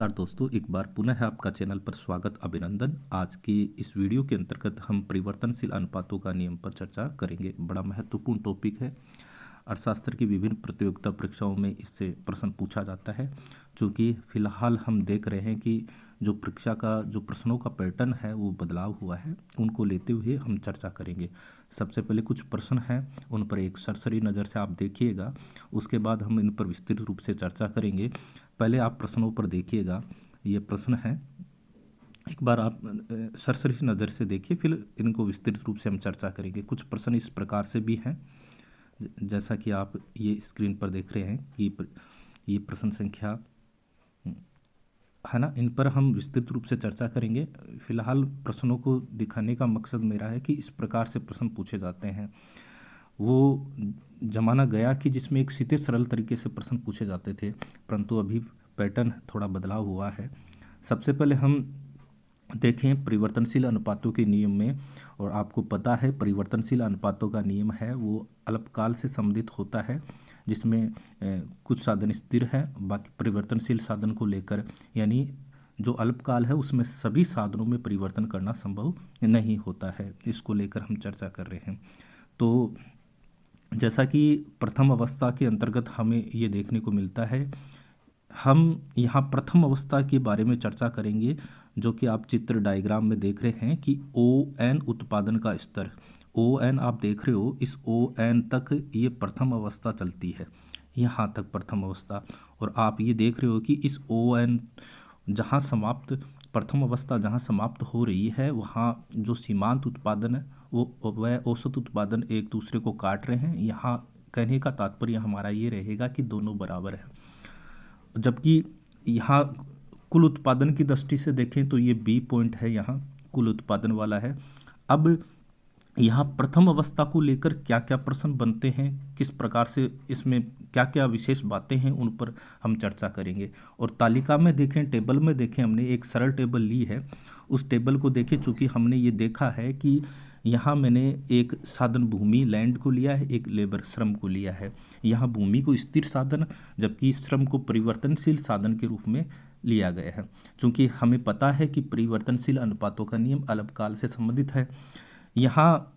नमस्कार दोस्तों, एक बार पुनः आपका चैनल पर स्वागत, अभिनंदन। आज की इस वीडियो के अंतर्गत हम परिवर्तनशील अनुपातों का नियम पर चर्चा करेंगे। बड़ा महत्वपूर्ण टॉपिक है। अर्थशास्त्र की विभिन्न प्रतियोगिता परीक्षाओं में इससे प्रश्न पूछा जाता है। क्योंकि फिलहाल हम देख रहे हैं कि जो परीक्षा का जो प्रश्नों का पैटर्न है वो बदलाव हुआ है, उनको लेते हुए हम चर्चा करेंगे। सबसे पहले कुछ प्रश्न हैं, उन पर एक सरसरी नज़र से आप देखिएगा, उसके बाद हम इन पर विस्तृत रूप से चर्चा करेंगे। पहले आप प्रश्नों पर देखिएगा, ये प्रश्न है, एक बार आप सरसरी नज़र से देखिए, फिर इनको विस्तृत रूप से हम चर्चा करेंगे। कुछ प्रश्न इस प्रकार से भी हैं, जैसा कि आप ये स्क्रीन पर देख रहे हैं कि ये प्रश्न संख्या है ना, इन पर हम विस्तृत रूप से चर्चा करेंगे। फिलहाल प्रश्नों को दिखाने का मकसद मेरा है कि इस प्रकार से प्रश्न पूछे जाते हैं। वो जमाना गया कि जिसमें एक सीधे सरल तरीके से प्रश्न पूछे जाते थे, परंतु अभी पैटर्न थोड़ा बदलाव हुआ है। सबसे पहले हम देखें परिवर्तनशील अनुपातों के नियम में, और आपको पता है परिवर्तनशील अनुपातों का नियम है वो अल्पकाल से संबंधित होता है, जिसमें कुछ साधन स्थिर है, बाकी परिवर्तनशील साधन को लेकर, यानी जो अल्पकाल है उसमें सभी साधनों में परिवर्तन करना संभव नहीं होता है। इसको लेकर हम चर्चा कर रहे हैं। तो जैसा कि प्रथम अवस्था के अंतर्गत हमें ये देखने को मिलता है, हम यहाँ प्रथम अवस्था के बारे में चर्चा करेंगे, जो कि आप चित्र डायग्राम में देख रहे हैं कि ON उत्पादन का स्तर, ON आप देख रहे हो, इस ON तक ये प्रथम अवस्था चलती है, यहाँ तक प्रथम अवस्था। और आप ये देख रहे हो कि इस ON जहाँ समाप्त, प्रथम अवस्था जहाँ समाप्त हो रही है, वहाँ जो सीमांत उत्पादन है वो वह औसत उत्पादन एक दूसरे को काट रहे हैं। यहाँ कहने का तात्पर्य हमारा ये रहेगा कि दोनों बराबर है। जबकि यहाँ कुल उत्पादन की दृष्टि से देखें तो ये B पॉइंट है, यहाँ कुल उत्पादन वाला है। अब यहाँ प्रथम अवस्था को लेकर क्या क्या प्रश्न बनते हैं, किस प्रकार से इसमें क्या क्या विशेष बातें हैं, उन पर हम चर्चा करेंगे। और तालिका में देखें, टेबल में देखें, हमने एक सरल टेबल ली है, उस टेबल को देखें। चूँकि हमने ये देखा है कि यहाँ मैंने एक साधन भूमि लैंड को लिया है, एक लेबर श्रम को लिया है। यहाँ भूमि को स्थिर साधन, जबकि श्रम को परिवर्तनशील साधन के रूप में लिया गया है। चूँकि हमें पता है कि परिवर्तनशील अनुपातों का नियम अल्पकाल से संबंधित है। यहाँ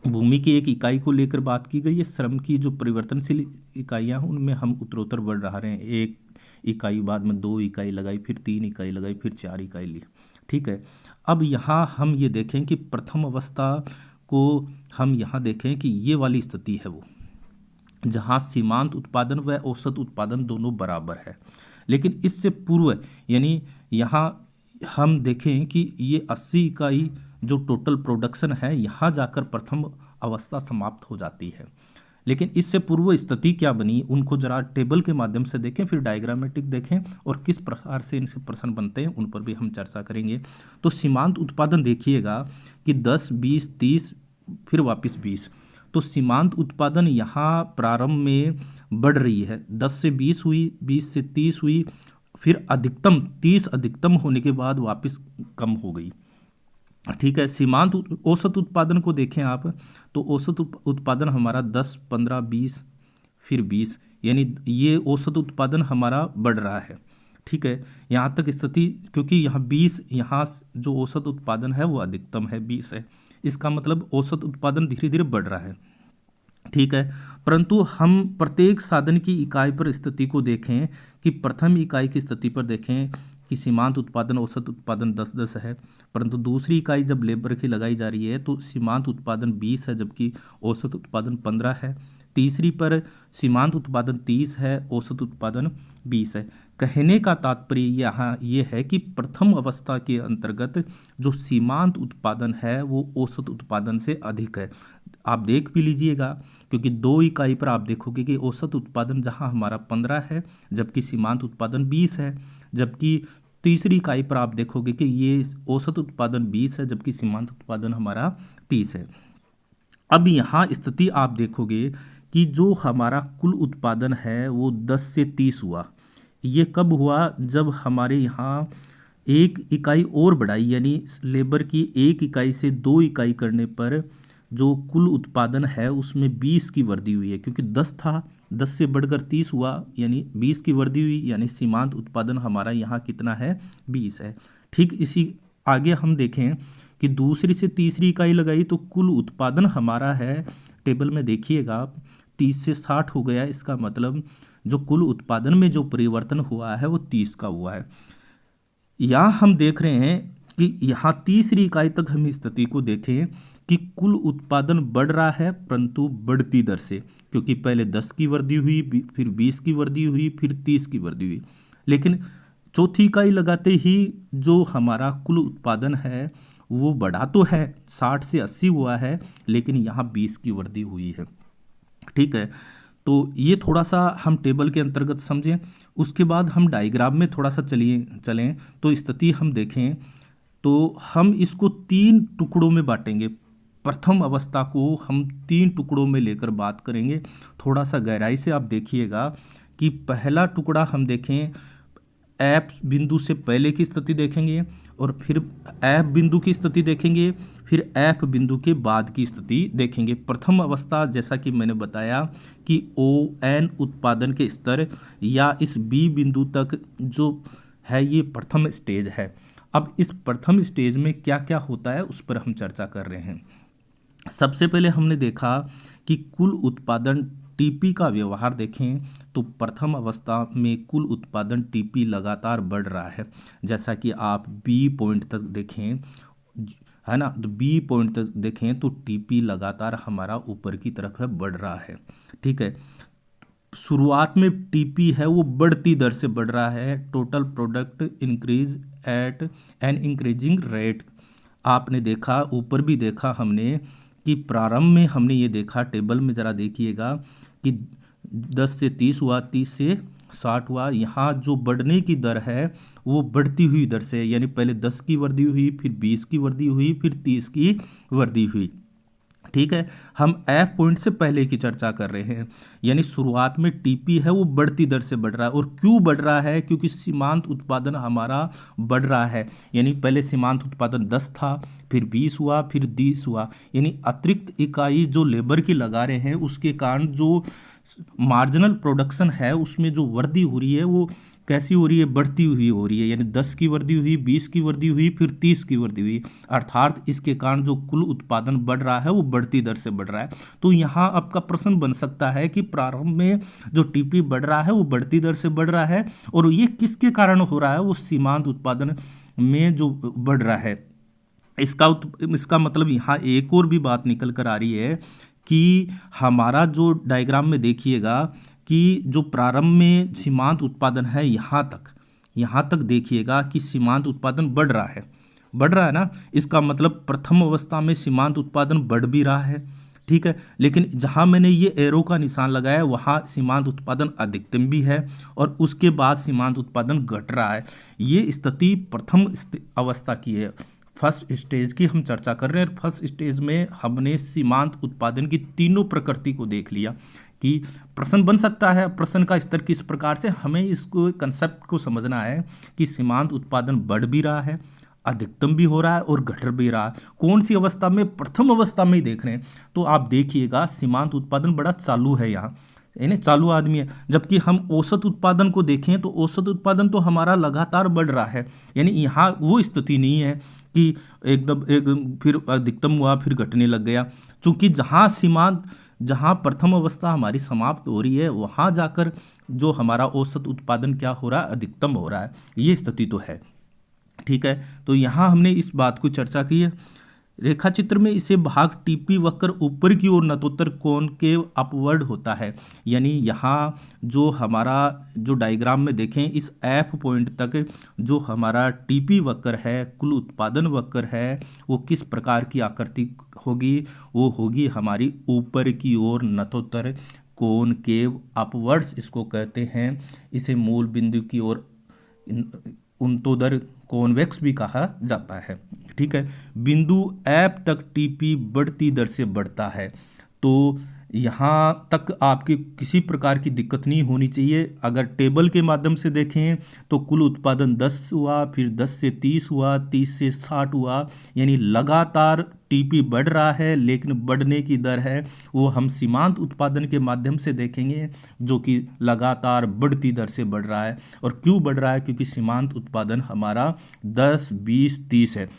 भूमि की एक इकाई को लेकर बात की गई है, श्रम की जो परिवर्तनशील इकाइयाँ हैं उनमें हम उत्तरोत्तर बढ़ रहे हैं। एक इकाई, बाद में 2 इकाई लगाई, फिर 3 इकाई लगाई, फिर 4 इकाई ली, ठीक है। अब यहाँ हम ये देखें कि प्रथम अवस्था को हम यहाँ देखें कि ये वाली स्थिति है वो, जहाँ सीमांत उत्पादन व औसत उत्पादन दोनों बराबर है। लेकिन इससे पूर्व, यानी यहाँ हम देखें कि ये 80 इकाई जो टोटल प्रोडक्शन है, यहाँ जाकर प्रथम अवस्था समाप्त हो जाती है। लेकिन इससे पूर्व स्थिति क्या बनी, उनको जरा टेबल के माध्यम से देखें, फिर डायग्रामेटिक देखें, और किस प्रकार से इनसे प्रश्न बनते हैं उन पर भी हम चर्चा करेंगे। तो सीमांत उत्पादन देखिएगा कि 10, 20, 30, फिर वापस 20। तो सीमांत उत्पादन यहाँ प्रारंभ में बढ़ रही है, 10 से 20 हुई, 20 से 30 हुई, फिर अधिकतम 30 अधिकतम होने के बाद वापस कम हो गई, ठीक है। सीमांत औसत उत्पादन को देखें आप, तो औसत उत्पादन हमारा 10, 15, 20, फिर 20, यानी ये औसत उत्पादन हमारा बढ़ रहा है, ठीक है। यहाँ तक स्थिति, क्योंकि यहाँ 20, यहाँ जो औसत उत्पादन है वो अधिकतम है, 20 है, इसका मतलब औसत उत्पादन धीरे धीरे बढ़ रहा है, ठीक है। परंतु हम प्रत्येक साधन की इकाई पर स्थिति को देखें कि प्रथम इकाई की स्थिति पर देखें कि सीमांत उत्पादन औसत उत्पादन 10-10 है, परंतु दूसरी इकाई जब लेबर की लगाई जा रही है तो सीमांत उत्पादन 20 है, जबकि औसत उत्पादन 15 है। तीसरी पर सीमांत उत्पादन 30 है, औसत उत्पादन 20 है। कहने का तात्पर्य यहाँ ये है कि प्रथम अवस्था के अंतर्गत जो सीमांत उत्पादन है वो औसत उत्पादन से अधिक है। आप देख भी लीजिएगा, क्योंकि 2 इकाई पर आप देखोगे कि औसत उत्पादन जहाँ हमारा 15 है, जबकि सीमांत उत्पादन 20 है। जबकि तीसरी इकाई पर आप देखोगे कि ये औसत उत्पादन 20 है, जबकि सीमांत उत्पादन हमारा 30 है। अब यहाँ स्थिति आप देखोगे कि जो हमारा कुल उत्पादन है वो 10 से 30 हुआ। ये कब हुआ, जब हमारे यहाँ एक इकाई और बढ़ाई, यानी लेबर की एक इकाई से 2 इकाई करने पर जो कुल उत्पादन है उसमें 20 की वृद्धि हुई है। क्योंकि 10 था 10 से बढ़कर 30 हुआ यानी 20 की वृद्धि हुई, यानी सीमांत उत्पादन हमारा यहाँ कितना है, 20 है। ठीक इसी आगे हम देखें कि दूसरी से तीसरी इकाई लगाई तो कुल उत्पादन हमारा है, टेबल में देखिएगा आप, 30 से 60 हो गया। इसका मतलब जो कुल उत्पादन में जो परिवर्तन हुआ है वो 30 का हुआ है। यहाँ हम देख रहे हैं कि यहाँ तीसरी इकाई तक हम स्थिति को देखें कि कुल उत्पादन बढ़ रहा है परंतु बढ़ती दर से, क्योंकि पहले 10 की वृद्धि हुई, फिर 20 की वृद्धि हुई, फिर 30 की वृद्धि हुई। लेकिन चौथी इकाई लगाते ही जो हमारा कुल उत्पादन है वो बढ़ा तो है, 60 से 80 हुआ है, लेकिन यहाँ 20 की वृद्धि हुई है। ठीक है, तो ये थोड़ा सा हम टेबल के अंतर्गत समझें। उसके बाद हम डायग्राम में थोड़ा सा चलें तो स्थिति हम देखें तो हम इसको 3 टुकड़ों में बांटेंगे। प्रथम अवस्था को हम 3 टुकड़ों में लेकर बात करेंगे। थोड़ा सा गहराई से आप देखिएगा कि पहला टुकड़ा हम देखें, एफ बिंदु से पहले की स्थिति देखेंगे और फिर एफ बिंदु की स्थिति देखेंगे, फिर एफ बिंदु के बाद की स्थिति देखेंगे। प्रथम अवस्था जैसा कि मैंने बताया कि ON उत्पादन के स्तर या इस बी बिंदु तक जो है ये प्रथम स्टेज है। अब इस प्रथम स्टेज में क्या क्या होता है उस पर हम चर्चा कर रहे हैं। सबसे पहले हमने देखा कि कुल उत्पादन टीपी का व्यवहार देखें तो प्रथम अवस्था में कुल उत्पादन टीपी लगातार बढ़ रहा है। जैसा कि आप बी पॉइंट तक देखें, है ना, तो बी पॉइंट तक देखें तो टीपी लगातार हमारा ऊपर की तरफ है, बढ़ रहा है। ठीक है, शुरुआत में टीपी है वो बढ़ती दर से बढ़ रहा है, total product increase at an increasing rate. आपने देखा, ऊपर भी देखा हमने कि प्रारंभ में हमने ये देखा, टेबल में ज़रा देखिएगा कि 10 से 30 हुआ, 30 से 60 हुआ। यहाँ जो बढ़ने की दर है वो बढ़ती हुई दर से, यानी पहले 10 की वृद्धि हुई, फिर 20 की वृद्धि हुई, फिर 30 की वृद्धि हुई। ठीक है, हम एफ पॉइंट से पहले की चर्चा कर रहे हैं, यानी शुरुआत में टीपी है वो बढ़ती दर से बढ़ रहा है। और क्यों बढ़ रहा है? क्योंकि सीमांत उत्पादन हमारा बढ़ रहा है। यानी पहले सीमांत उत्पादन 10 था, फिर 20 हुआ, फिर 30 हुआ, यानी अतिरिक्त इकाई जो लेबर की लगा रहे हैं उसके कारण जो मार्जिनल प्रोडक्शन है उसमें जो वृद्धि हो रही है वो कैसी हो रही है? बढ़ती हुई हो रही है। यानी 10 की वृद्धि हुई, 20 की वृद्धि हुई, फिर 30 की वृद्धि हुई, अर्थात इसके कारण जो कुल उत्पादन बढ़ रहा है वो बढ़ती दर से बढ़ रहा है। तो यहाँ आपका प्रश्न बन सकता है कि प्रारंभ में जो टीपी बढ़ रहा है वो बढ़ती दर से बढ़ रहा है, और ये किसके कारण हो रहा है? वो सीमांत उत्पादन में जो बढ़ रहा है। इसका मतलब यहाँ एक और भी बात निकल कर आ रही है कि हमारा जो डायग्राम में देखिएगा कि जो प्रारंभ में सीमांत उत्पादन है यहाँ तक देखिएगा कि सीमांत उत्पादन बढ़ रहा है ना। इसका मतलब प्रथम अवस्था में सीमांत उत्पादन बढ़ भी रहा है। ठीक है, लेकिन जहाँ मैंने ये एरो का निशान लगाया वहाँ सीमांत उत्पादन अधिकतम भी है और उसके बाद सीमांत उत्पादन घट रहा है। ये स्थिति प्रथम अवस्था की है। फर्स्ट स्टेज की हम चर्चा कर रहे हैं। फर्स्ट स्टेज में हमने सीमांत उत्पादन की तीनों प्रकृति को देख लिया कि प्रश्न बन सकता है, प्रश्न का स्तर किस प्रकार से, हमें इसको कंसेप्ट को समझना है कि सीमांत उत्पादन बढ़ भी रहा है, अधिकतम भी हो रहा है और घट भी रहा है। कौन सी अवस्था में? प्रथम अवस्था में ही देख रहे हैं। तो आप देखिएगा सीमांत उत्पादन बड़ा चालू है यहाँ, यानी चालू आदमी है। जबकि हम औसत उत्पादन को देखें तो औसत उत्पादन तो हमारा लगातार बढ़ रहा है। यानी यहाँ वो स्थिति नहीं है कि एकदम फिर अधिकतम हुआ फिर घटने लग गया। चूंकि जहाँ प्रथम अवस्था हमारी समाप्त हो रही है वहाँ जाकर जो हमारा औसत उत्पादन क्या हो रहा है? अधिकतम हो रहा है। ये स्थिति तो है। ठीक है, तो यहाँ हमने इस बात को चर्चा की है। रेखा चित्र में इसे भाग टीपी वक्र ऊपर की ओर नतोत्तर कोण के अपवर्ड होता है। यानी यहाँ जो हमारा जो डायग्राम में देखें, इस एफ पॉइंट तक जो हमारा टीपी वक्र है, कुल उत्पादन वक्र है, वो किस प्रकार की आकृति होगी? वो होगी हमारी ऊपर की ओर नतोत्तर कोण के अपवर्ड्स इसको कहते हैं। इसे मूल बिंदु की ओर उन्तोदर कॉन्वेक्स भी कहा जाता है। ठीक है, बिंदु एफ तक टीपी बढ़ती दर से बढ़ता है। तो यहाँ तक आपकी किसी प्रकार की दिक्कत नहीं होनी चाहिए। अगर टेबल के माध्यम से देखें तो कुल उत्पादन 10 हुआ, फिर 10 से 30 हुआ, 30 से 60 हुआ, यानी लगातार टीपी बढ़ रहा है, लेकिन बढ़ने की दर है वो हम सीमांत उत्पादन के माध्यम से देखेंगे, जो कि लगातार बढ़ती दर से बढ़ रहा है। और क्यों बढ़ रहा है? क्योंकि सीमांत उत्पादन हमारा 10, 20, 30 है,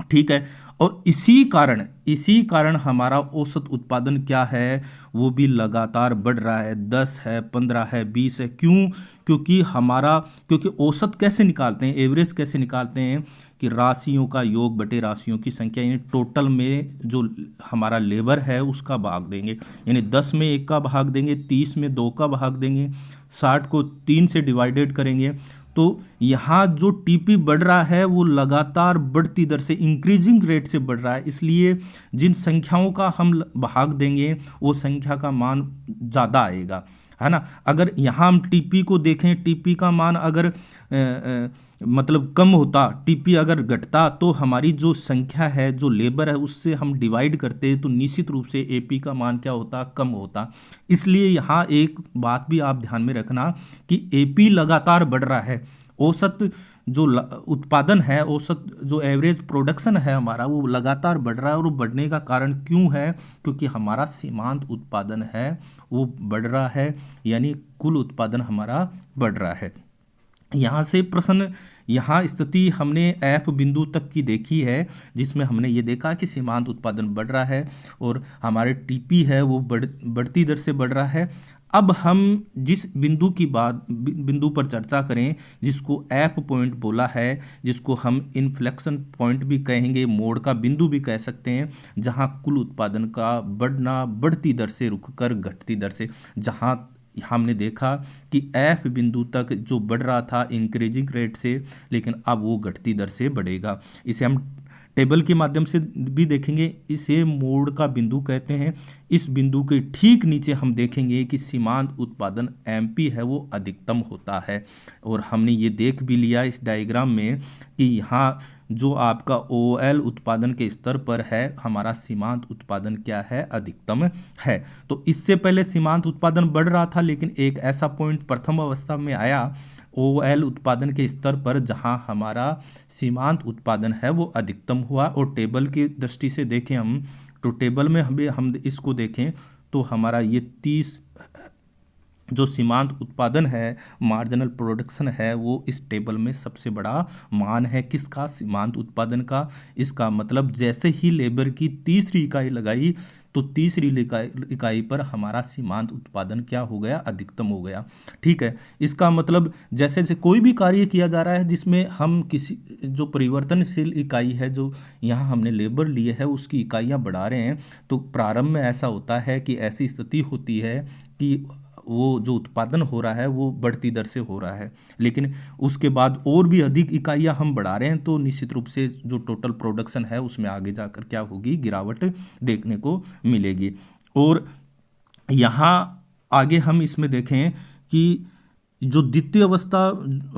ठीक है। और इसी कारण हमारा औसत उत्पादन क्या है, वो भी लगातार बढ़ रहा है, 10 है, 15 है, 20 है। क्यों? क्योंकि औसत कैसे निकालते हैं, एवरेज कैसे निकालते हैं कि राशियों का योग बटे राशियों की संख्या, यानी टोटल में जो हमारा लेबर है उसका भाग देंगे, यानी 10 में 1 का भाग देंगे, 30 में 2 का भाग देंगे, 60 को 3 से डिवाइडेड करेंगे। तो यहाँ जो टीपी बढ़ रहा है वो लगातार बढ़ती दर से, इंक्रीजिंग रेट से बढ़ रहा है, इसलिए जिन संख्याओं का हम भाग देंगे वो संख्या का मान ज़्यादा आएगा, है ना। अगर यहाँ हम टीपी को देखें, टीपी का मान अगर मतलब कम होता, टीपी अगर घटता, तो हमारी जो संख्या है, जो लेबर है, उससे हम डिवाइड करते तो निश्चित रूप से एपी का मान क्या होता, कम होता। इसलिए यहाँ एक बात भी आप ध्यान में रखना कि एपी लगातार बढ़ रहा है, औसत जो उत्पादन है, औसत जो एवरेज प्रोडक्शन है हमारा, वो लगातार बढ़ रहा है। और वो बढ़ने का कारण क्यों है? क्योंकि हमारा सीमांत उत्पादन है वो बढ़ रहा है, यानी कुल उत्पादन हमारा बढ़ रहा है। यहाँ स्थिति हमने एफ बिंदु तक की देखी है, जिसमें हमने ये देखा कि सीमांत उत्पादन बढ़ रहा है और हमारे टीपी है वो बढ़ती दर से बढ़ रहा है। अब हम जिस बिंदु पर चर्चा करें, जिसको एफ पॉइंट बोला है, जिसको हम इन्फ्लेक्शन पॉइंट भी कहेंगे, मोड़ का बिंदु भी कह सकते हैं, जहाँ कुल उत्पादन का बढ़ना बढ़ती दर से रुककर घटती दर से, जहाँ हमने देखा कि एफ बिंदु तक जो बढ़ रहा था इंक्रीजिंग रेट से, लेकिन अब वो घटती दर से बढ़ेगा। इसे हम टेबल के माध्यम से भी देखेंगे, इसे मोड़ का बिंदु कहते हैं। इस बिंदु के ठीक नीचे हम देखेंगे कि सीमांत उत्पादन एमपी है वो अधिकतम होता है। और हमने ये देख भी लिया इस डायग्राम में कि यहाँ जो आपका ओएल उत्पादन के स्तर पर है, हमारा सीमांत उत्पादन क्या है, अधिकतम है। तो इससे पहले सीमांत उत्पादन बढ़ रहा था, लेकिन एक ऐसा पॉइंट प्रथम अवस्था में आया ओएल उत्पादन के स्तर पर जहां हमारा सीमांत उत्पादन है वो अधिकतम हुआ। और टेबल की दृष्टि से देखें हम, तो टेबल में हम इसको देखें तो हमारा ये 30 जो सीमांत उत्पादन है, मार्जिनल प्रोडक्शन है, वो इस टेबल में सबसे बड़ा मान है। किसका? सीमांत उत्पादन का। इसका मतलब जैसे ही लेबर की तीसरी इकाई लगाई तो तीसरी इकाई पर हमारा सीमांत उत्पादन क्या हो गया, अधिकतम हो गया, ठीक है। इसका मतलब जैसे जैसे कोई भी कार्य किया जा रहा है जिसमें हम किसी जो परिवर्तनशील इकाई है, जो यहाँ हमने लेबर लिए है, उसकी इकाइयाँ बढ़ा रहे हैं, तो प्रारंभ में ऐसा होता है कि ऐसी स्थिति होती है कि वो जो उत्पादन हो रहा है वो बढ़ती दर से हो रहा है, लेकिन उसके बाद और भी अधिक इकाइयां हम बढ़ा रहे हैं, तो निश्चित रूप से जो टोटल प्रोडक्शन है उसमें आगे जाकर क्या होगी, गिरावट देखने को मिलेगी। और यहाँ आगे हम इसमें देखें कि जो द्वितीय अवस्था,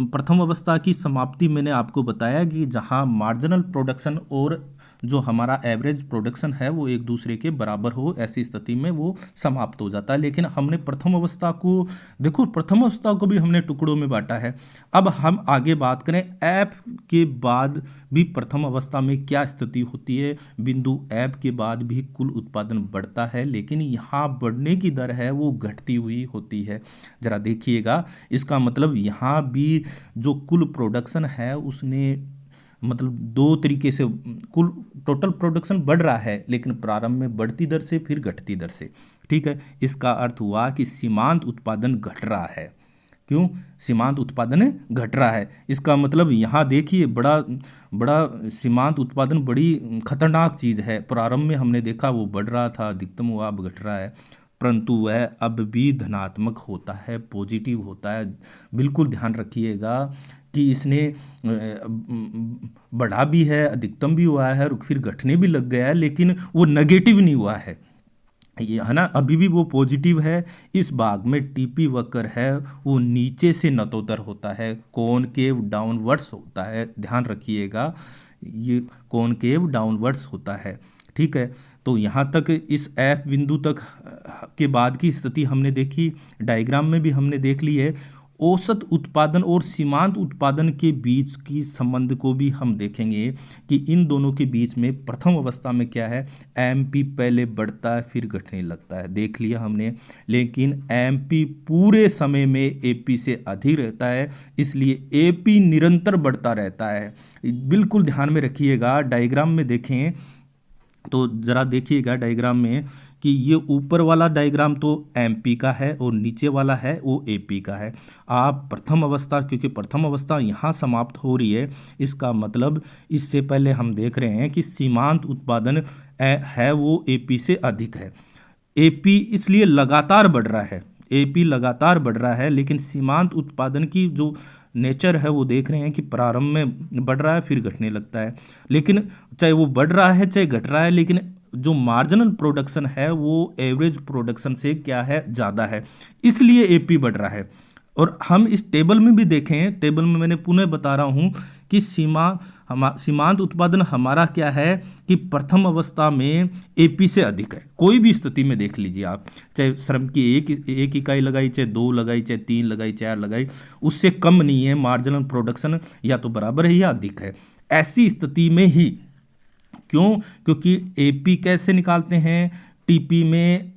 प्रथम अवस्था की समाप्ति मैंने आपको बताया कि जहाँ मार्जिनल प्रोडक्शन और जो हमारा एवरेज प्रोडक्शन है वो एक दूसरे के बराबर हो, ऐसी स्थिति में वो समाप्त हो जाता है। लेकिन हमने प्रथम अवस्था को देखो, प्रथम अवस्था को भी हमने टुकड़ों में बांटा है। अब हम आगे बात करें एफ के बाद भी प्रथम अवस्था में क्या स्थिति होती है। बिंदु एफ के बाद भी कुल उत्पादन बढ़ता है, लेकिन यहाँ बढ़ने की दर है वो घटती हुई होती है। जरा देखिएगा, इसका मतलब यहाँ भी जो कुल प्रोडक्शन है उसने मतलब दो तरीके से कुल टोटल प्रोडक्शन बढ़ रहा है, लेकिन प्रारंभ में बढ़ती दर से फिर घटती दर से, ठीक है। इसका अर्थ हुआ कि सीमांत उत्पादन घट रहा है। क्यों? सीमांत उत्पादन घट रहा है। इसका मतलब यहाँ देखिए, बड़ा सीमांत उत्पादन बड़ी खतरनाक चीज़ है। प्रारंभ में हमने देखा वो बढ़ रहा था, अधिकतम हुआ, अब घट रहा है, परंतु वह अब भी धनात्मक होता है, पॉजिटिव होता है। बिल्कुल ध्यान रखिएगा कि इसने बढ़ा भी है, अधिकतम भी हुआ है और फिर घटने भी लग गया है, लेकिन वो नेगेटिव नहीं हुआ है, ये है ना, अभी भी वो पॉजिटिव है। इस भाग में टीपी वक्र है वो नीचे से नतोदर होता है, कॉनकेव डाउनवर्ड्स होता है। ध्यान रखिएगा, ये कॉनकेव डाउनवर्ड्स होता है, ठीक है। तो यहाँ तक इस एफ बिंदु तक के बाद की स्थिति हमने देखी, डायग्राम में भी हमने देख ली है। औसत उत्पादन और सीमांत उत्पादन के बीच की संबंध को भी हम देखेंगे कि इन दोनों के बीच में प्रथम अवस्था में क्या है, एमपी पहले बढ़ता है फिर घटने लगता है, देख लिया हमने। लेकिन एमपी पूरे समय में एपी से अधिक रहता है, इसलिए एपी निरंतर बढ़ता रहता है। बिल्कुल ध्यान में रखिएगा, डायग्राम में देखें तो ज़रा देखिएगा डायग्राम में कि ये ऊपर वाला डायग्राम तो एमपी का है और नीचे वाला है वो एपी का है। आप प्रथम अवस्था, क्योंकि प्रथम अवस्था यहाँ समाप्त हो रही है, इसका मतलब इससे पहले हम देख रहे हैं कि सीमांत उत्पादन है वो एपी से अधिक है। एपी इसलिए लगातार बढ़ रहा है, एपी लगातार बढ़ रहा है, लेकिन सीमांत उत्पादन की जो नेचर है वो देख रहे हैं कि प्रारंभ में बढ़ रहा है फिर घटने लगता है। लेकिन चाहे वो बढ़ रहा है चाहे घट रहा है, लेकिन जो मार्जिनल प्रोडक्शन है वो एवरेज प्रोडक्शन से क्या है, ज़्यादा है, इसलिए एपी बढ़ रहा है। और हम इस टेबल में भी देखें, टेबल में मैंने पुनः बता रहा हूँ कि सीमांत उत्पादन हमारा क्या है कि प्रथम अवस्था में एपी से अधिक है। कोई भी स्थिति में देख लीजिए आप, चाहे श्रम की एक इकाई लगाई, चाहे 2 लगाई, चाहे 3 लगाई, 4 लगाई, उससे कम नहीं है। मार्जिनल प्रोडक्शन या तो बराबर है या अधिक है। ऐसी स्थिति में ही, क्यों, क्योंकि एपी कैसे निकालते हैं, टीपी में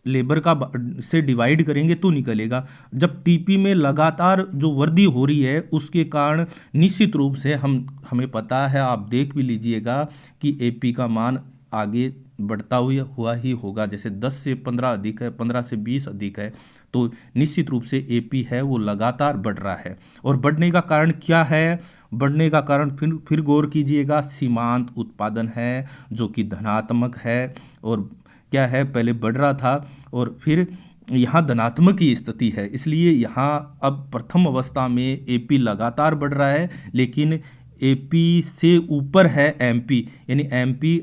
लेबर का से डिवाइड करेंगे तो निकलेगा। जब टीपी में लगातार जो वृद्धि हो रही है उसके कारण निश्चित रूप से हमें पता है, आप देख भी लीजिएगा कि एपी का मान आगे बढ़ता हुआ ही होगा। जैसे 10 से 15 अधिक है, 15 से 20 अधिक है, तो निश्चित रूप से एपी है वो लगातार बढ़ रहा है। और बढ़ने का कारण क्या है, बढ़ने का कारण फिर गौर कीजिएगा, सीमांत उत्पादन है जो कि धनात्मक है। और क्या है, पहले बढ़ रहा था और फिर यहाँ धनात्मक की स्थिति है, इसलिए यहाँ अब प्रथम अवस्था में एपी लगातार बढ़ रहा है, लेकिन एपी से ऊपर है एमपी, यानी एमपी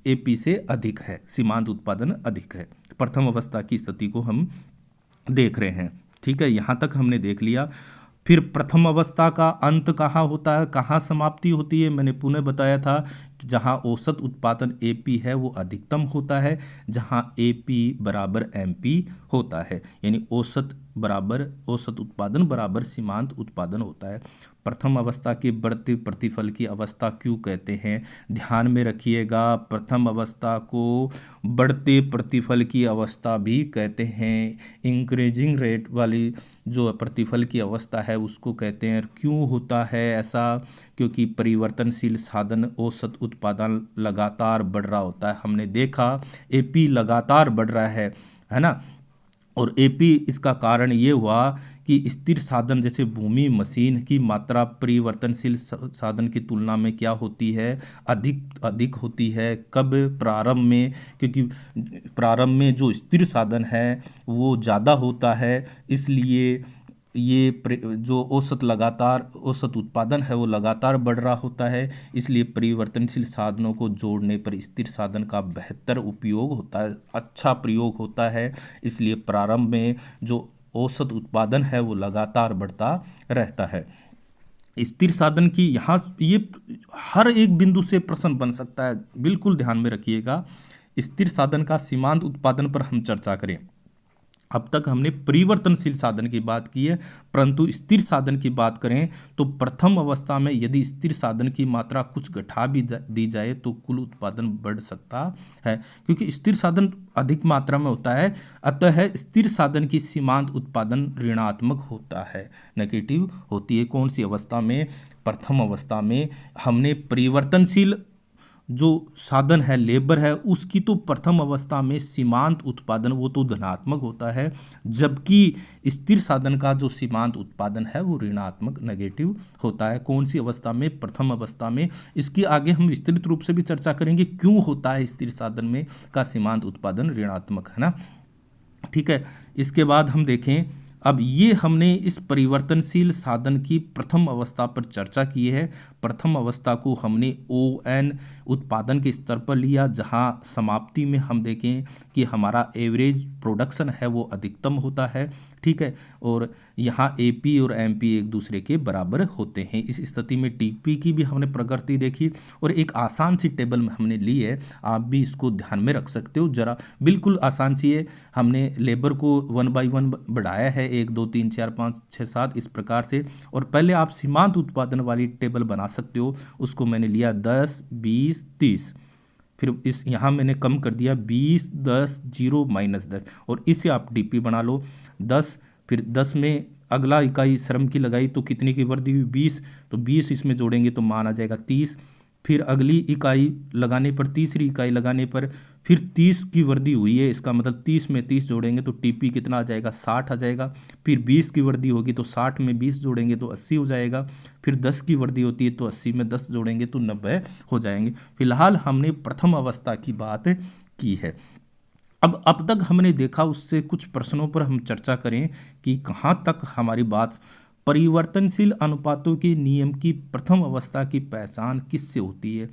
एपी से अधिक है, सीमांत उत्पादन अधिक है। प्रथम अवस्था की स्थिति को हम देख रहे हैं। ठीक है, यहाँ तक हमने देख लिया। फिर प्रथम अवस्था का अंत कहाँ होता है, कहाँ समाप्ति होती है, मैंने पुनः बताया था कि जहाँ औसत उत्पादन एपी है वो अधिकतम होता है, जहाँ एपी बराबर एमपी होता है, यानी औसत उत्पादन बराबर सीमांत उत्पादन होता है। प्रथम अवस्था के बढ़ते प्रतिफल की अवस्था क्यों कहते हैं, ध्यान में रखिएगा। प्रथम अवस्था को बढ़ते प्रतिफल की अवस्था भी कहते हैं। इंक्रीजिंग रेट वाली जो प्रतिफल की अवस्था है उसको कहते हैं। क्यों होता है ऐसा, क्योंकि परिवर्तनशील साधन औसत उत्पादन लगातार बढ़ रहा होता है। हमने देखा एपी लगातार बढ़ रहा है ना। और एपी इसका कारण ये हुआ कि स्थिर साधन जैसे भूमि, मशीन की मात्रा परिवर्तनशील साधन की तुलना में क्या होती है, अधिक होती है। कब, प्रारंभ में, क्योंकि प्रारंभ में जो स्थिर साधन है वो ज़्यादा होता है, इसलिए ये जो औसत उत्पादन है वो लगातार बढ़ रहा होता है। इसलिए परिवर्तनशील साधनों को जोड़ने पर स्थिर साधन का बेहतर उपयोग होता है, अच्छा प्रयोग होता है। इसलिए प्रारंभ में जो औसत उत्पादन है वो लगातार बढ़ता रहता है। स्थिर साधन की यहाँ ये हर एक बिंदु से प्रश्न बन सकता है, बिल्कुल ध्यान में रखिएगा। स्थिर साधन का सीमांत उत्पादन पर हम चर्चा करें। अब तक हमने परिवर्तनशील साधन की बात की है, परंतु स्थिर साधन की बात करें तो प्रथम अवस्था में यदि स्थिर साधन की मात्रा कुछ घटा भी दी जाए तो कुल उत्पादन बढ़ सकता है, क्योंकि स्थिर साधन अधिक मात्रा में होता है। अतः स्थिर साधन की सीमांत उत्पादन ऋणात्मक होता है, नेगेटिव होती है। कौन सी अवस्था में, प्रथम अवस्था में। हमने परिवर्तनशील जो साधन है, लेबर है, उसकी तो प्रथम अवस्था में सीमांत उत्पादन वो तो धनात्मक होता है, जबकि स्थिर साधन का जो सीमांत उत्पादन है वो ऋणात्मक, नेगेटिव होता है। कौन सी अवस्था में, प्रथम अवस्था में। इसकी आगे हम विस्तृत रूप से भी चर्चा करेंगे क्यों होता है स्थिर साधन में का सीमांत उत्पादन ऋणात्मक, है ना। ठीक है, इसके बाद हम देखें, अब ये हमने इस परिवर्तनशील साधन की प्रथम अवस्था पर चर्चा की है। प्रथम अवस्था को हमने ON उत्पादन के स्तर पर लिया, जहां समाप्ति में हम देखें कि हमारा एवरेज प्रोडक्शन है वो अधिकतम होता है, ठीक है। और यहाँ एपी और एमपी एक दूसरे के बराबर होते हैं। इस स्थिति में टीपी की भी हमने प्रकृति देखी और एक आसान सी टेबल में हमने ली है, आप भी इसको ध्यान में रख सकते हो। जरा बिल्कुल आसान सी है, हमने लेबर को 1 बाई 1 बढ़ाया है, 1 2 3 4 5 6 7 इस प्रकार से। और पहले आप सीमांत उत्पादन वाली टेबल बना सकते हो, उसको मैंने लिया 10 20 30, फिर इस यहाँ मैंने कम कर दिया 20 10 0 -10 और इससे आप डीपी बना लो 10। फिर 10 में अगला इकाई श्रम की लगाई तो कितने की वृद्धि हुई 20, तो 20 इसमें जोड़ेंगे तो मान आ जाएगा 30। फिर अगली इकाई लगाने पर, तीसरी इकाई लगाने पर फिर 30 की वृद्धि हुई है, इसका मतलब 30 में 30 जोड़ेंगे तो टीपी कितना आ जाएगा 60 आ जाएगा। फिर 20 की वृद्धि होगी तो 60 में 20 जोड़ेंगे तो 80 हो जाएगा। फिर 10 की वृद्धि होती है तो 80 में 10 जोड़ेंगे तो 90 हो जाएंगे। फिलहाल हमने प्रथम अवस्था की बात की है। अब तक हमने देखा, उससे कुछ प्रश्नों पर हम चर्चा करें कि कहाँ तक हमारी बात। परिवर्तनशील अनुपातों के नियम की प्रथम अवस्था की पहचान किससे होती है?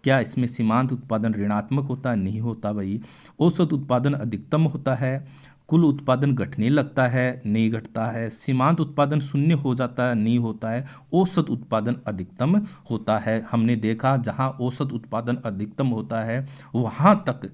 क्या इसमें सीमांत उत्पादन ऋणात्मक होता है? नहीं होता भाई। औसत उत्पादन अधिकतम होता है। कुल उत्पादन घटने लगता है? नहीं घटता है। सीमांत उत्पादन शून्य हो जाता है? नहीं होता है। औसत उत्पादन अधिकतम होता है। हमने देखा जहाँ औसत उत्पादन अधिकतम होता है वहाँ तक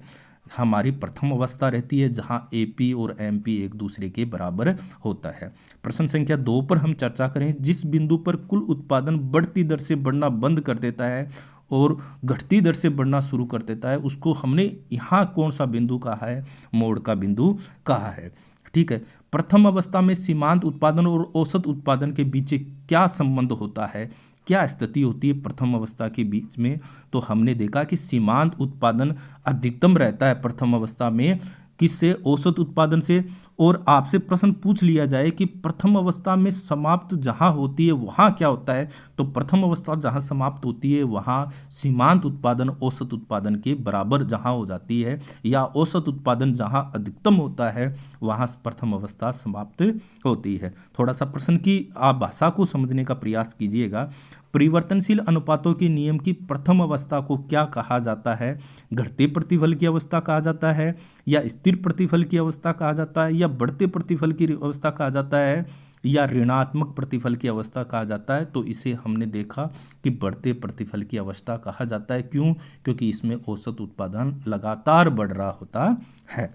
हमारी प्रथम अवस्था रहती है, जहां एपी और एमपी एक दूसरे के बराबर होता है। प्रश्न संख्या 2 पर हम चर्चा करें। जिस बिंदु पर कुल उत्पादन बढ़ती दर से बढ़ना बंद कर देता है और घटती दर से बढ़ना शुरू कर देता है, उसको हमने यहाँ कौन सा बिंदु कहा है? मोड़ का बिंदु कहा है, ठीक है। प्रथम अवस्था में सीमांत उत्पादन और औसत उत्पादन के बीच क्या संबंध होता है? क्या स्थिति होती है प्रथम अवस्था के बीच में? तो हमने देखा कि सीमांत उत्पादन अधिकतम रहता है प्रथम अवस्था में, किससे? औसत उत्पादन से। और आपसे प्रश्न पूछ लिया जाए कि प्रथम अवस्था में समाप्त जहां होती है वहां क्या होता है, तो प्रथम अवस्था जहां समाप्त होती है वहां सीमांत उत्पादन औसत उत्पादन के बराबर जहां हो जाती है, या औसत उत्पादन जहां अधिकतम होता है वहां प्रथम अवस्था समाप्त होती है। थोड़ा सा प्रश्न की आप भाषा को समझने का प्रयास कीजिएगा। परिवर्तनशील अनुपातों के नियम की प्रथम अवस्था को क्या कहा जाता है? घटते प्रतिफल की अवस्था कहा जाता है, या स्थिर प्रतिफल की अवस्था कहा जाता है, या बढ़ते प्रतिफल की अवस्था कहा जाता है, या ऋणात्मक प्रतिफल की अवस्था कहा जाता है? तो इसे हमने देखा कि बढ़ते प्रतिफल की अवस्था कहा जाता है। क्यों? क्योंकि इसमें औसत उत्पादन लगातार बढ़ रहा होता है।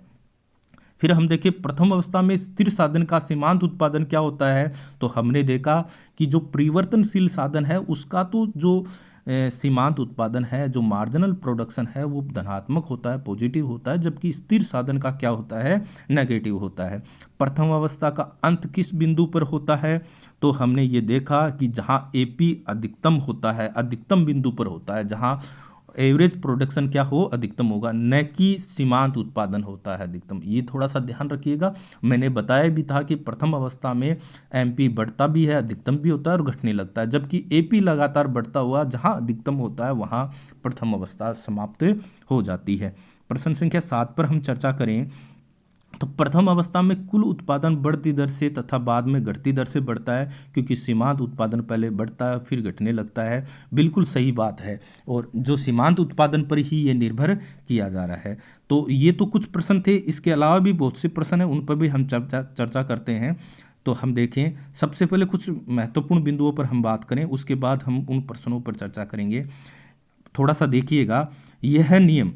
फिर हम देखें प्रथम अवस्था में स्थिर साधन का सीमांत उत्पादन क्या होता है, तो हमने देखा कि जो परिवर्तनशील साधन है उसका तो जो सीमांत उत्पादन है, जो मार्जिनल प्रोडक्शन है वो धनात्मक होता है, पॉजिटिव होता है, जबकि स्थिर साधन का क्या होता है? नेगेटिव होता है। प्रथम अवस्था का अंत किस बिंदु पर होता है? तो हमने ये देखा कि जहां एपी अधिकतम होता है, अधिकतम बिंदु पर होता है, जहां एवरेज प्रोडक्शन क्या हो? अधिकतम होगा, न कि सीमांत उत्पादन होता है अधिकतम। ये थोड़ा सा ध्यान रखिएगा। मैंने बताया भी था कि प्रथम अवस्था में एमपी बढ़ता भी है, अधिकतम भी होता है और घटने लगता है, जबकि एपी लगातार बढ़ता हुआ जहां अधिकतम होता है वहां प्रथम अवस्था समाप्त हो जाती है। प्रश्न संख्या 7 पर हम चर्चा करें तो प्रथम अवस्था में कुल उत्पादन बढ़ती दर से तथा बाद में घटती दर से बढ़ता है, क्योंकि सीमांत उत्पादन पहले बढ़ता है फिर घटने लगता है। बिल्कुल सही बात है, और जो सीमांत उत्पादन पर ही ये निर्भर किया जा रहा है। तो ये तो कुछ प्रश्न थे, इसके अलावा भी बहुत से प्रश्न हैं, उन पर भी हम चर्चा करते हैं। तो हम देखें, सबसे पहले कुछ महत्वपूर्ण बिंदुओं पर हम बात करें, उसके बाद हम उन प्रश्नों पर चर्चा करेंगे। थोड़ा सा देखिएगा, यह नियम,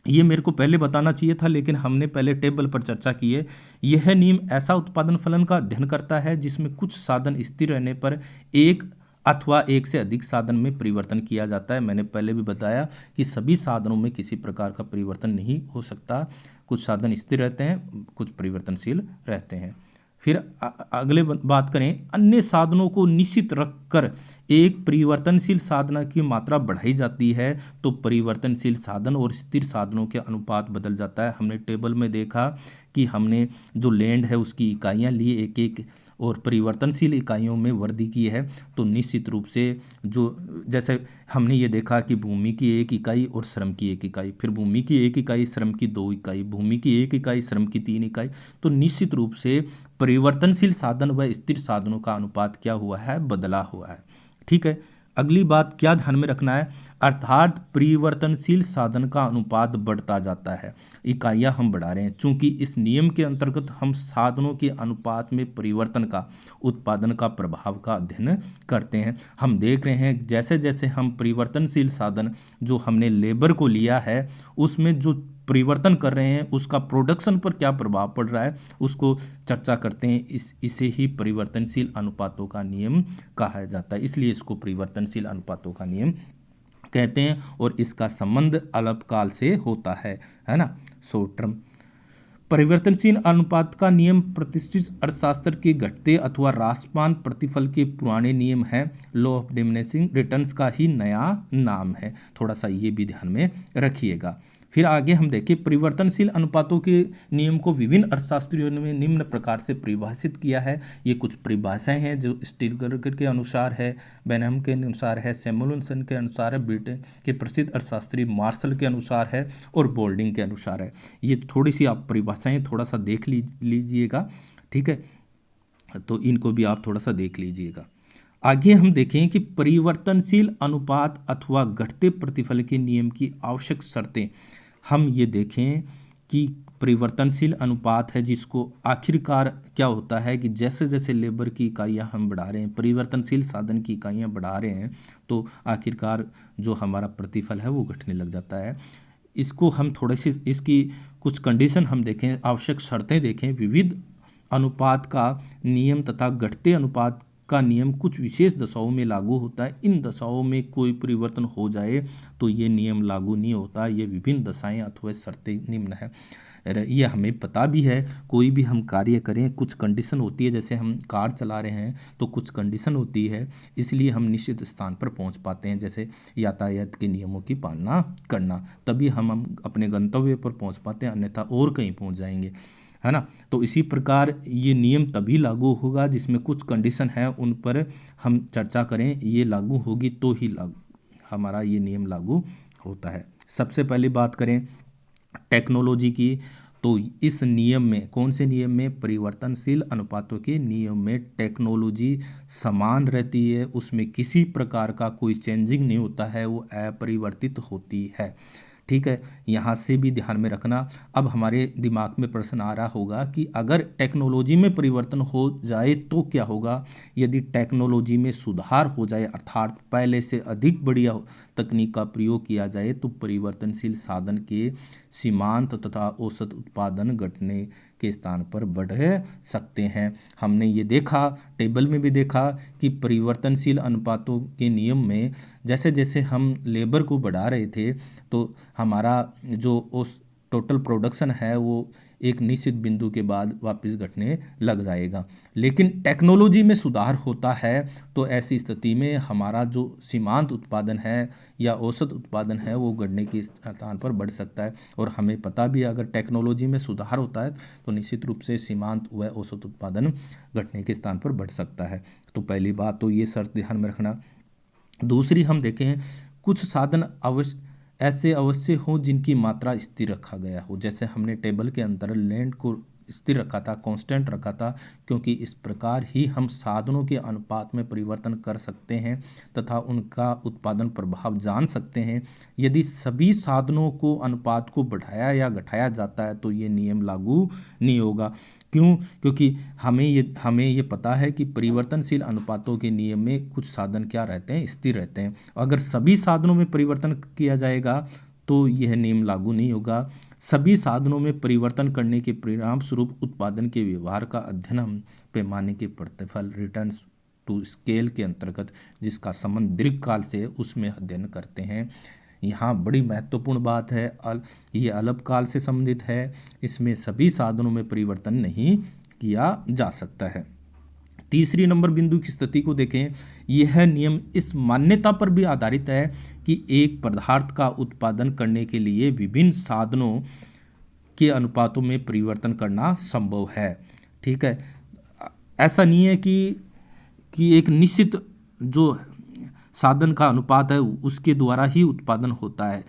ये मेरे को पहले बताना चाहिए था लेकिन हमने पहले टेबल पर चर्चा की है। यह नियम ऐसा उत्पादन फलन का अध्ययन करता है जिसमें कुछ साधन स्थिर रहने पर एक अथवा एक से अधिक साधन में परिवर्तन किया जाता है। मैंने पहले भी बताया कि सभी साधनों में किसी प्रकार का परिवर्तन नहीं हो सकता, कुछ साधन स्थिर रहते हैं, कुछ परिवर्तनशील रहते हैं। फिर अगले बात करें, अन्य साधनों को निश्चित रखकर एक परिवर्तनशील साधन की मात्रा बढ़ाई जाती है तो परिवर्तनशील साधन और स्थिर साधनों के अनुपात बदल जाता है। हमने टेबल में देखा कि हमने जो लैंड है उसकी इकाइयां ली एक एक, और परिवर्तनशील इकाइयों में वृद्धि की है, तो निश्चित रूप से जो, जैसे हमने ये देखा कि भूमि की 1 इकाई और श्रम की 1 इकाई, फिर भूमि की 1 इकाई, श्रम की 2 इकाई, भूमि की 1 इकाई, श्रम की 3 इकाई, तो निश्चित रूप से परिवर्तनशील साधन व स्थिर साधनों का अनुपात क्या हुआ है? बदला हुआ है, ठीक है। अगली बात क्या ध्यान में रखना है, अर्थात परिवर्तनशील साधन का अनुपात बढ़ता जाता है, इकाइयाँ हम बढ़ा रहे हैं। चूंकि इस नियम के अंतर्गत हम साधनों के अनुपात में परिवर्तन का उत्पादन का प्रभाव का अध्ययन करते हैं। हम देख रहे हैं जैसे जैसे हम परिवर्तनशील साधन जो हमने लेबर को लिया है उसमें जो परिवर्तन कर रहे हैं उसका प्रोडक्शन पर क्या प्रभाव पड़ रहा है उसको चर्चा करते हैं। इसे ही परिवर्तनशील अनुपातों का नियम कहा जाता है, इसलिए इसको परिवर्तनशील अनुपातों का नियम कहते हैं। और इसका संबंध अल्पकाल से होता है ना, शॉर्ट टर्म। परिवर्तनशील अनुपात का नियम प्रतिष्ठित अर्थशास्त्र के घटते अथवा ह्रासमान प्रतिफल के पुराने नियम है, लॉ ऑफ डिमिनिशिंग रिटर्न्स का ही नया नाम है। थोड़ा सा ये भी ध्यान में रखिएगा। फिर आगे हम देखें परिवर्तनशील अनुपातों के नियम को विभिन्न अर्थशास्त्रियों ने निम्न प्रकार से परिभाषित किया है। ये कुछ परिभाषाएं हैं जो स्टीलबर्गर के अनुसार है, बेनहम के अनुसार है, सैमुअलसन के अनुसार है, ब्रिटेन के प्रसिद्ध अर्थशास्त्री मार्शल के अनुसार है और बोल्डिंग के अनुसार है। ये थोड़ी सी आप परिभाषाएं थोड़ा सा देख लीजिएगा, ठीक है, तो इनको भी आप थोड़ा सा देख लीजिएगा। आगे हम देखें कि परिवर्तनशील अनुपात अथवा घटते प्रतिफल के नियम की आवश्यक शर्तें। हम ये देखें कि परिवर्तनशील अनुपात है जिसको आखिरकार क्या होता है कि जैसे जैसे लेबर की इकाइयाँ हम बढ़ा रहे हैं, परिवर्तनशील साधन की इकाइयाँ बढ़ा रहे हैं, तो आखिरकार जो हमारा प्रतिफल है वो घटने लग जाता है। इसको हम थोड़े से इसकी कुछ कंडीशन हम देखें, आवश्यक शर्तें देखें। विविध अनुपात का नियम तथा घटते अनुपात का नियम कुछ विशेष दशाओं में लागू होता है। इन दशाओं में कोई परिवर्तन हो जाए तो ये नियम लागू नहीं होता। ये विभिन्न दशाएं अथवा शर्तें निम्न है। ये हमें पता भी है, कोई भी हम कार्य करें कुछ कंडीशन होती है, जैसे हम कार चला रहे हैं तो कुछ कंडीशन होती है, इसलिए हम निश्चित स्थान पर पहुंच पाते हैं। जैसे यातायात के नियमों की पालना करना, तभी हम अपने गंतव्य पर पहुंच पाते हैं, अन्यथा और कहीं पहुंच जाएंगे, है ना। तो इसी प्रकार ये नियम तभी लागू होगा जिसमें कुछ कंडीशन है, उन पर हम चर्चा करें, ये लागू होगी तो ही हमारा ये नियम लागू होता है। सबसे पहले बात करें टेक्नोलॉजी की, तो इस नियम में, कौन से नियम में, परिवर्तनशील अनुपातों के नियम में टेक्नोलॉजी समान रहती है, उसमें किसी प्रकार का कोई चेंजिंग नहीं होता है, वो अपरिवर्तित होती है, ठीक है। यहाँ से भी ध्यान में रखना। अब हमारे दिमाग में प्रश्न आ रहा होगा कि अगर टेक्नोलॉजी में परिवर्तन हो जाए तो क्या होगा। यदि टेक्नोलॉजी में सुधार हो जाए अर्थात पहले से अधिक बढ़िया तकनीक का प्रयोग किया जाए तो परिवर्तनशील साधन के सीमांत तथा औसत उत्पादन घटने के स्थान पर बढ़ सकते हैं। हमने ये देखा, टेबल में भी देखा कि परिवर्तनशील अनुपातों के नियम में जैसे जैसे हम लेबर को बढ़ा रहे थे तो हमारा जो उस टोटल प्रोडक्शन है वो एक निश्चित बिंदु के बाद वापस घटने लग जाएगा। लेकिन टेक्नोलॉजी में सुधार होता है तो ऐसी स्थिति में हमारा जो सीमांत उत्पादन है या औसत उत्पादन है वो घटने के स्थान पर बढ़ सकता है। और हमें पता भी है अगर टेक्नोलॉजी में सुधार होता है तो निश्चित रूप से सीमांत व औसत उत्पादन घटने के स्थान पर बढ़ सकता है। तो पहली बात तो ये शर्त ध्यान में रखना। दूसरी हम देखें, कुछ साधन ऐसे अवश्य हों जिनकी मात्रा स्थिर रखा गया हो। जैसे हमने टेबल के अंदर लैंड को स्थिर रखा था, कांस्टेंट रखा था, क्योंकि इस प्रकार ही हम साधनों के अनुपात में परिवर्तन कर सकते हैं तथा उनका उत्पादन प्रभाव जान सकते हैं। यदि सभी साधनों को अनुपात को बढ़ाया या घटाया जाता है तो ये नियम लागू नहीं होगा। क्यों? क्योंकि हमें ये पता है कि परिवर्तनशील अनुपातों के नियम में कुछ साधन क्या रहते हैं, स्थिर रहते हैं। अगर सभी साधनों में परिवर्तन किया जाएगा तो यह नियम लागू नहीं होगा। सभी साधनों में परिवर्तन करने के परिणाम स्वरूप उत्पादन के व्यवहार का अध्ययन हम पैमाने के प्रतिफल रिटर्न्स टू स्केल के अंतर्गत जिसका संबंध दीर्घकाल से उसमें अध्ययन करते हैं। यहाँ बड़ी महत्वपूर्ण बात है, ये अल्पकाल से संबंधित है, इसमें सभी साधनों में परिवर्तन नहीं किया जा सकता है। तीसरी नंबर बिंदु की स्थिति को देखें, यह नियम इस मान्यता पर भी आधारित है कि एक पदार्थ का उत्पादन करने के लिए विभिन्न साधनों के अनुपातों में परिवर्तन करना संभव है, ठीक है। ऐसा नहीं है कि एक निश्चित जो साधन का अनुपात है उसके द्वारा ही उत्पादन होता है।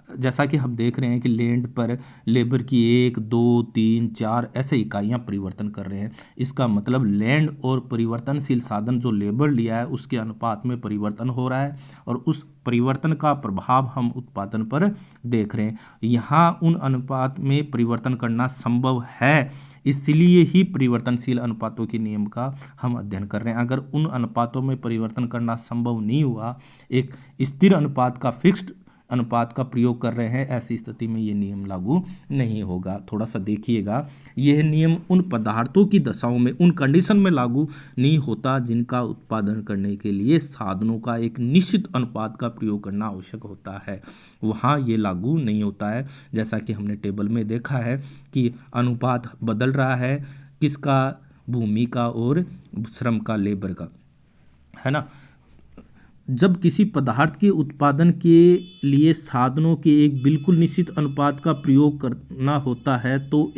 जैसा कि हम देख रहे हैं कि लैंड पर लेबर की 1, 2, 3, 4 ऐसे इकाइयां परिवर्तन कर रहे हैं। इसका मतलब लैंड और परिवर्तनशील साधन जो लेबर लिया है उसके अनुपात में परिवर्तन हो रहा है और उस परिवर्तन का प्रभाव हम उत्पादन पर देख रहे हैं। यहाँ उन अनुपात में परिवर्तन करना संभव है, इसलिए ही परिवर्तनशील अनुपातों के नियम का हम अध्ययन कर रहे हैं। अगर उन अनुपातों में परिवर्तन करना संभव नहीं हुआ, एक स्थिर अनुपात का फिक्स्ड अनुपात का प्रयोग कर रहे हैं, ऐसी स्थिति में ये नियम लागू नहीं होगा। थोड़ा सा देखिएगा, यह नियम उन पदार्थों की दशाओं में, उन कंडीशन में लागू नहीं होता जिनका उत्पादन करने के लिए साधनों का एक निश्चित अनुपात का प्रयोग करना आवश्यक होता है, वहाँ ये लागू नहीं होता है। जैसा कि हमने टेबल में देखा है कि अनुपात बदल रहा है, किसका, भूमि का और श्रम का, लेबर का, है ना। जब किसी पदार्थ के उत्पादन के लिए साधनों के एक बिल्कुल निश्चित अनुपात का प्रयोग करना होता है तो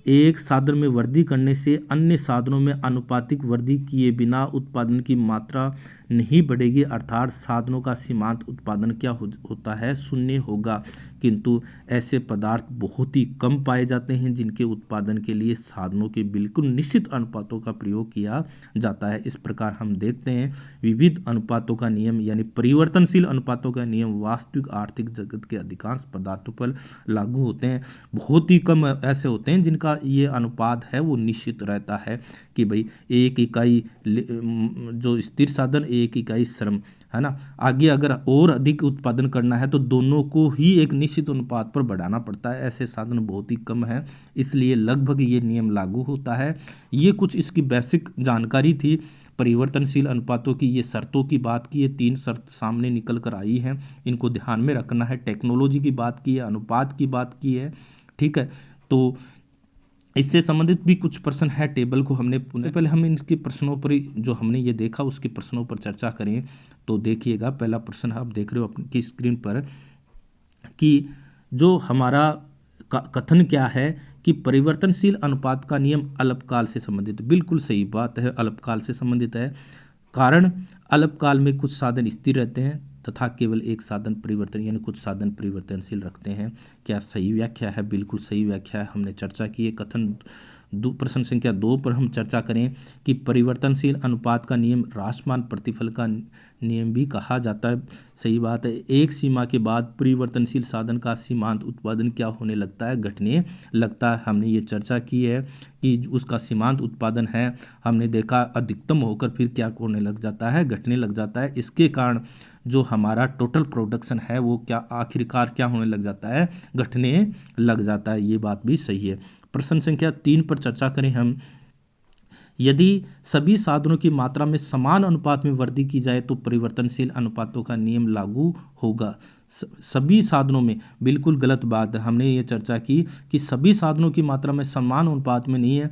एक साधन में वृद्धि करने से अन्य साधनों में आनुपातिक वृद्धि किए बिना उत्पादन की मात्रा नहीं बढ़ेगी, अर्थात साधनों का सीमांत उत्पादन क्या होता है, शून्य होगा। किंतु ऐसे पदार्थ बहुत ही कम पाए जाते हैं जिनके उत्पादन के लिए साधनों के बिल्कुल निश्चित अनुपातों का प्रयोग किया जाता है। इस प्रकार हम देखते हैं विविध अनुपातों का नियम यानी परिवर्तनशील अनुपातों का नियम वास्तविक आर्थिक जगत के अधिकांश पदार्थों पर लागू होते हैं। बहुत ही कम ऐसे होते हैं जिनका ये अनुपात है वो निश्चित रहता है कि भाई एक इकाई जो स्थिर साधन, एक इकाई श्रम, है ना। आगे अगर और अधिक उत्पादन करना है तो दोनों को ही एक निश्चित अनुपात पर बढ़ाना पड़ता है। ऐसे साधन बहुत ही कम है, इसलिए लगभग ये नियम लागू होता है। ये कुछ इसकी बेसिक जानकारी थी परिवर्तनशील अनुपातों की। ये शर्तों की बात की है, 3 शर्त सामने निकल कर आई हैं, इनको ध्यान में रखना है। टेक्नोलॉजी की बात की है, अनुपात की बात की है, ठीक है। तो इससे संबंधित भी कुछ प्रश्न है, टेबल को हमने पहले हम इनके प्रश्नों पर जो हमने ये देखा उसके प्रश्नों पर चर्चा करें। तो देखिएगा, पहला प्रश्न आप देख रहे हो अपनी स्क्रीन पर कि जो हमारा कथन क्या है कि परिवर्तनशील अनुपात का नियम अल्पकाल से संबंधित। बिल्कुल सही बात है, अल्पकाल से संबंधित है। कारण अल्पकाल में कुछ साधन स्थिर रहते हैं तथा केवल एक साधन परिवर्तन यानी कुछ साधन परिवर्तनशील रखते हैं। क्या सही व्याख्या है? बिल्कुल सही व्याख्या है, हमने चर्चा की है। कथन प्रश्न संख्या 2 पर हम चर्चा करें कि परिवर्तनशील अनुपात का नियम ह्रासमान प्रतिफल का नियम भी कहा जाता है। सही बात है, एक सीमा के बाद परिवर्तनशील साधन का सीमांत उत्पादन क्या होने लगता है, घटने लगता है। हमने ये चर्चा की है कि उसका सीमांत उत्पादन है, हमने देखा अधिकतम होकर फिर क्या होने लग जाता है, घटने लग जाता है। इसके कारण जो हमारा टोटल प्रोडक्शन है वो क्या आखिरकार क्या होने लग जाता है, घटने लग जाता है। ये बात भी सही है। प्रश्न संख्या 3 पर चर्चा करें हम, यदि सभी साधनों की मात्रा में समान अनुपात में वृद्धि की जाए तो परिवर्तनशील अनुपातों का नियम लागू होगा। सभी साधनों में, बिल्कुल गलत बात है। हमने ये चर्चा की कि सभी साधनों की मात्रा में समान अनुपात में नहीं है।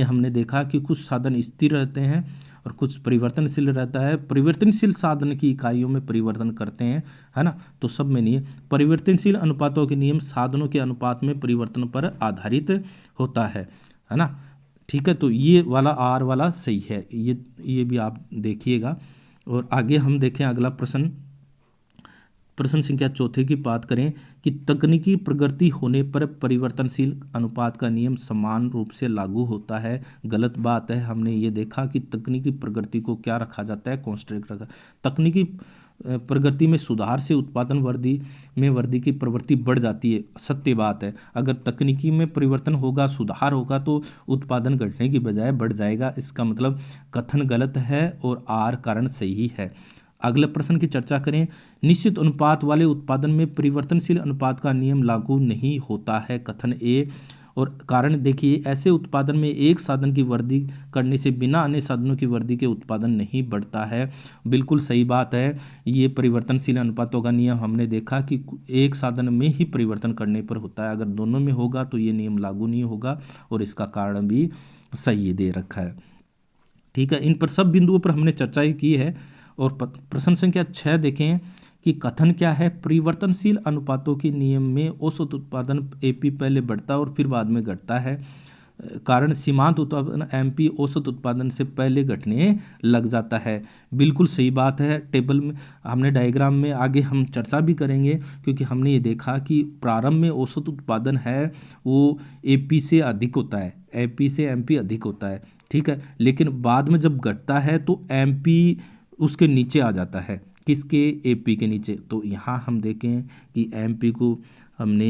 हमने देखा कि कुछ साधन स्थिर रहते हैं और कुछ परिवर्तनशील रहता है। परिवर्तनशील साधन की इकाइयों में परिवर्तन करते हैं, है ना, तो सब में नहीं है। परिवर्तनशील अनुपातों के नियम साधनों के अनुपात में परिवर्तन पर आधारित होता है ना, ठीक है। तो ये वाला आर वाला सही है, ये भी आप देखिएगा। और आगे हम देखें अगला प्रश्न संख्या 4 की बात करें कि तकनीकी प्रगति होने पर परिवर्तनशील अनुपात का नियम समान रूप से लागू होता है। गलत बात है। हमने ये देखा कि तकनीकी प्रगति को क्या रखा जाता है, कांस्टेंट रखा। तकनीकी प्रगति में सुधार से उत्पादन वृद्धि की प्रवृत्ति बढ़ जाती है, सत्य बात है। अगर तकनीकी में परिवर्तन होगा, सुधार होगा तो उत्पादन घटने की बजाय बढ़ जाएगा। इसका मतलब कथन गलत है और आर कारण सही है। अगले प्रश्न की चर्चा करें, निश्चित अनुपात वाले उत्पादन में परिवर्तनशील अनुपात का नियम लागू नहीं होता है। कथन ए और कारण देखिए, ऐसे उत्पादन में एक साधन की वृद्धि करने से बिना अन्य साधनों की वृद्धि के उत्पादन नहीं बढ़ता है। बिल्कुल सही बात है। ये परिवर्तनशील अनुपातों का नियम हमने देखा कि एक साधन में ही परिवर्तन करने पर होता है, अगर दोनों में होगा तो ये नियम लागू नहीं होगा और इसका कारण भी सही दे रखा है, ठीक है। इन पर सब बिंदुओं पर हमने चर्चा ही की है। और प्रश्न संख्या 6 देखें कि कथन क्या है, परिवर्तनशील अनुपातों के नियम में औसत उत्पादन एपी पहले बढ़ता है और फिर बाद में घटता है। कारण सीमांत उत्पादन एमपी औसत उत्पादन से पहले घटने लग जाता है। बिल्कुल सही बात है। टेबल में हमने डायग्राम में आगे हम चर्चा भी करेंगे, क्योंकि हमने ये देखा कि प्रारंभ में औसत उत्पादन है वो एपी से अधिक होता है, एपी से एमपी अधिक होता है, ठीक है। लेकिन बाद में जब घटता है तो एमपी उसके नीचे आ जाता है, किसके, एपी के नीचे। तो यहाँ हम देखें कि एमपी को हमने,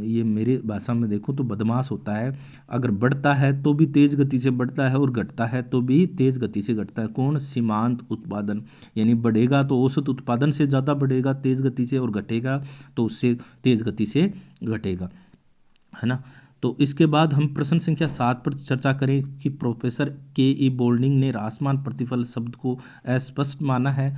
ये मेरे भाषा में देखो तो बदमाश होता है, अगर बढ़ता है तो भी तेज गति से बढ़ता है और घटता है तो भी तेज गति से घटता है। कौन, सीमांत उत्पादन, यानी बढ़ेगा तो औसत उत्पादन से ज़्यादा बढ़ेगा तेज गति से, और घटेगा तो उससे तेज गति से घटेगा, है ना। तो इसके बाद हम प्रश्न संख्या 7 पर चर्चा करें कि प्रोफेसर के ई बोल्डिंग ने रासमान प्रतिफल शब्द को अस्पष्ट माना है।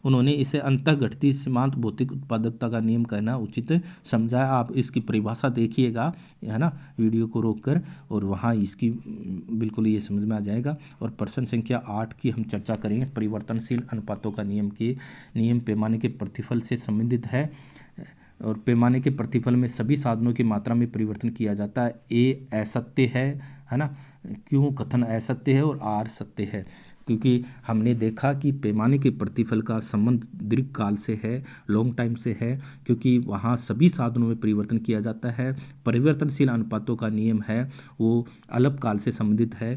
उन्होंने इसे अंतः घटती सीमांत भौतिक उत्पादकता का नियम कहना उचित समझा है। आप इसकी परिभाषा देखिएगा, है ना, वीडियो को रोककर, और वहाँ इसकी बिल्कुल ये समझ में आ जाएगा। और प्रश्न संख्या 8 की हम चर्चा करेंगे। परिवर्तनशील अनुपातों का नियम पैमाने के प्रतिफल से संबंधित है, और पैमाने के प्रतिफल में सभी साधनों की मात्रा में परिवर्तन किया जाता है। ए असत्य है ना, क्यों कथन असत्य है और आर सत्य है, क्योंकि हमने देखा कि पैमाने के प्रतिफल का संबंध दीर्घकाल से है, लॉन्ग टाइम से है, क्योंकि वहाँ सभी साधनों में परिवर्तन किया जाता है। परिवर्तनशील अनुपातों का नियम है वो अल्पकाल से संबंधित है।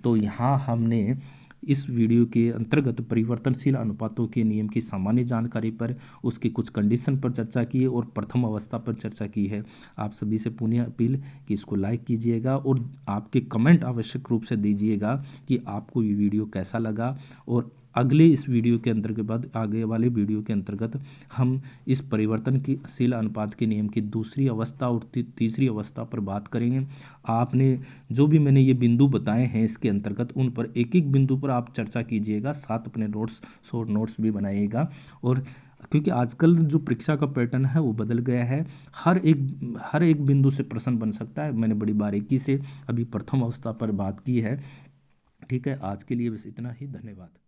तो यहाँ हमने इस वीडियो के अंतर्गत परिवर्तनशील अनुपातों के नियम की सामान्य जानकारी पर, उसकी कुछ कंडीशन पर चर्चा की है और प्रथम अवस्था पर चर्चा की है। आप सभी से पुनः अपील कि इसको लाइक कीजिएगा और आपके कमेंट आवश्यक रूप से दीजिएगा कि आपको ये वीडियो कैसा लगा। और अगले इस वीडियो के अंतर्गत बाद आगे वाले वीडियो के अंतर्गत हम इस परिवर्तनशील अनुपात के नियम की दूसरी अवस्था और तीसरी अवस्था पर बात करेंगे। आपने जो भी मैंने ये बिंदु बताए हैं इसके अंतर्गत, उन पर एक एक बिंदु पर आप चर्चा कीजिएगा, साथ अपने शॉर्ट नोट्स भी बनाइएगा। और क्योंकि आजकल जो परीक्षा का पैटर्न है वो बदल गया है, हर एक बिंदु से प्रश्न बन सकता है। मैंने बड़ी बारीकी से अभी प्रथम अवस्था पर बात की है, ठीक है। आज के लिए बस इतना ही, धन्यवाद।